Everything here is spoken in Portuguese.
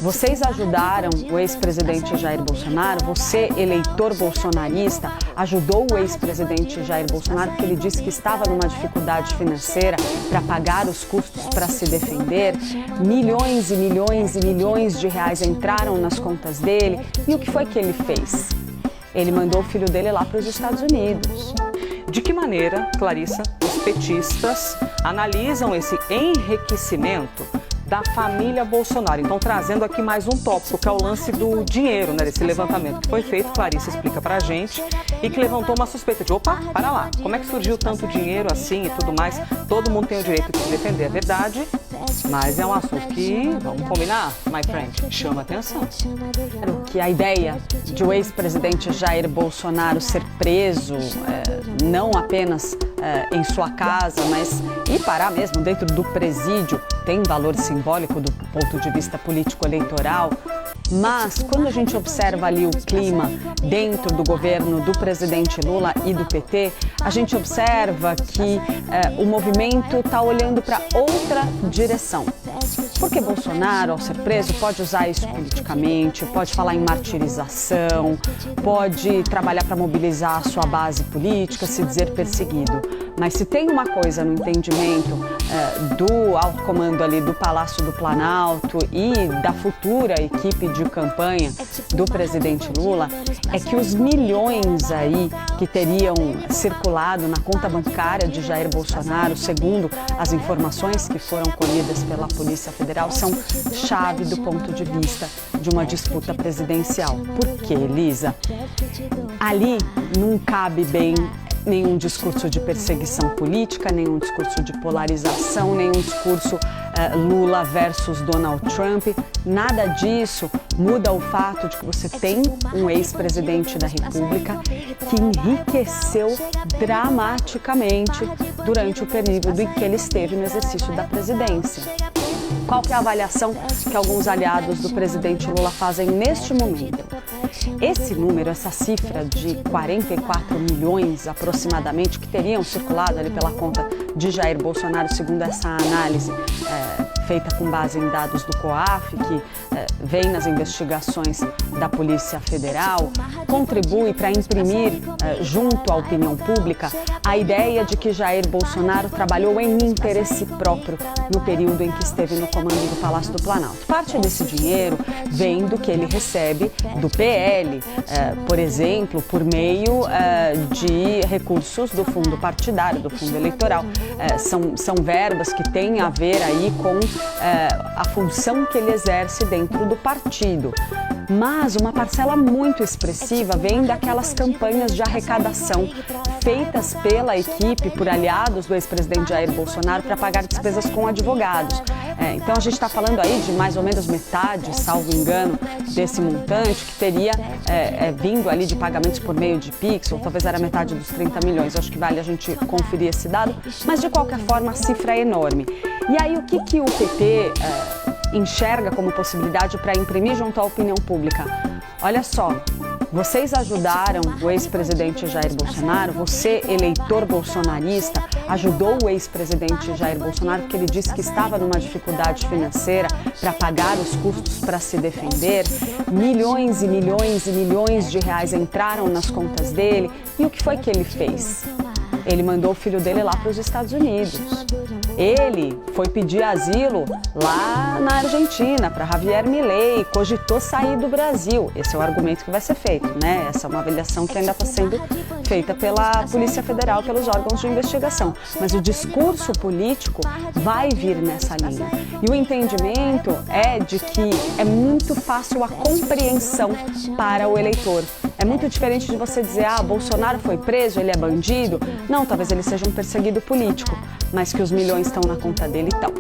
Vocês ajudaram o ex-presidente Jair Bolsonaro? Você, eleitor bolsonarista, ajudou o ex-presidente Jair Bolsonaro porque ele disse que estava numa dificuldade financeira para pagar os custos para se defender? Milhões e milhões e milhões de reais entraram nas contas dele. E o que foi que ele fez? Ele mandou o filho dele lá para os Estados Unidos. De que maneira, Clarissa, os petistas analisam esse enriquecimento da família Bolsonaro? Então, trazendo aqui mais um tópico, que é o lance do dinheiro, né, desse levantamento que foi feito, Clarissa explica pra gente, e que levantou uma suspeita de, opa, para lá, como é que surgiu tanto dinheiro assim e tudo mais? Todo mundo tem o direito de se defender, é verdade, mas é um assunto que, vamos combinar, my friend, chama atenção. Que a ideia de o ex-presidente Jair Bolsonaro ser preso, não apenas em sua casa, mas ir parar mesmo dentro do presídio, tem valor simbólico do ponto de vista político-eleitoral. Mas quando a gente observa ali o clima dentro do governo do presidente Lula e do PT, a gente observa que o movimento está olhando para outra direção. Porque Bolsonaro, ao ser preso, pode usar isso politicamente, pode falar em martirização, pode trabalhar para mobilizar a sua base política, se dizer perseguido. Mas se tem uma coisa no entendimento do alto comando ali do Palácio do Planalto e da futura equipe de campanha do presidente Lula, é que os milhões aí que teriam circulado na conta bancária de Jair Bolsonaro, segundo as informações que foram colhidas pela Polícia Federal, são chave do ponto de vista de uma disputa presidencial. Por quê, Elisa? Ali não cabe bem nenhum discurso de perseguição política, nenhum discurso de polarização, nenhum discurso Lula versus Donald Trump. Nada disso muda o fato de que você tem um ex-presidente da República que enriqueceu dramaticamente durante o período em que ele esteve no exercício da presidência. Qual que é a avaliação que alguns aliados do presidente Lula fazem neste momento? Esse número, essa cifra de 44 milhões aproximadamente que teriam circulado ali pela conta de Jair Bolsonaro, segundo essa análise feita com base em dados do COAF, que vem nas investigações da Polícia Federal, contribui para imprimir junto à opinião pública a ideia de que Jair Bolsonaro trabalhou em interesse próprio no período em que esteve no comando do Palácio do Planalto. Parte desse dinheiro vem do que ele recebe do PL, por exemplo, por meio de recursos do fundo partidário, do fundo eleitoral. São verbas que têm a ver aí com a função que ele exerce dentro do partido. Mas uma parcela muito expressiva vem daquelas campanhas de arrecadação feitas pela equipe, por aliados do ex-presidente Jair Bolsonaro, para pagar despesas com advogados. Então a gente está falando aí de mais ou menos metade, salvo engano, desse montante que teria vindo ali de pagamentos por meio de Pix, ou talvez era metade dos 30 milhões. Acho que vale a gente conferir esse dado, mas de qualquer forma a cifra é enorme. E aí o que o PT enxerga como possibilidade para imprimir junto à opinião pública? Olha só, vocês ajudaram o ex-presidente Jair Bolsonaro, você, eleitor bolsonarista, ajudou o ex-presidente Jair Bolsonaro porque ele disse que estava numa dificuldade financeira para pagar os custos para se defender. Milhões e milhões e milhões de reais entraram nas contas dele. E o que foi que ele fez? Ele mandou o filho dele lá para os Estados Unidos. Ele foi pedir asilo lá na Argentina para Javier Milei, cogitou sair do Brasil. Esse é o argumento que vai ser feito, né? Essa é uma avaliação que ainda está sendo feita pela Polícia Federal, pelos órgãos de investigação. Mas o discurso político vai vir nessa linha. E o entendimento é de que é muito fácil a compreensão para o eleitor. É muito diferente de você dizer, Bolsonaro foi preso, ele é bandido. Não, talvez ele seja um perseguido político, mas que os milhões estão na conta dele e tal.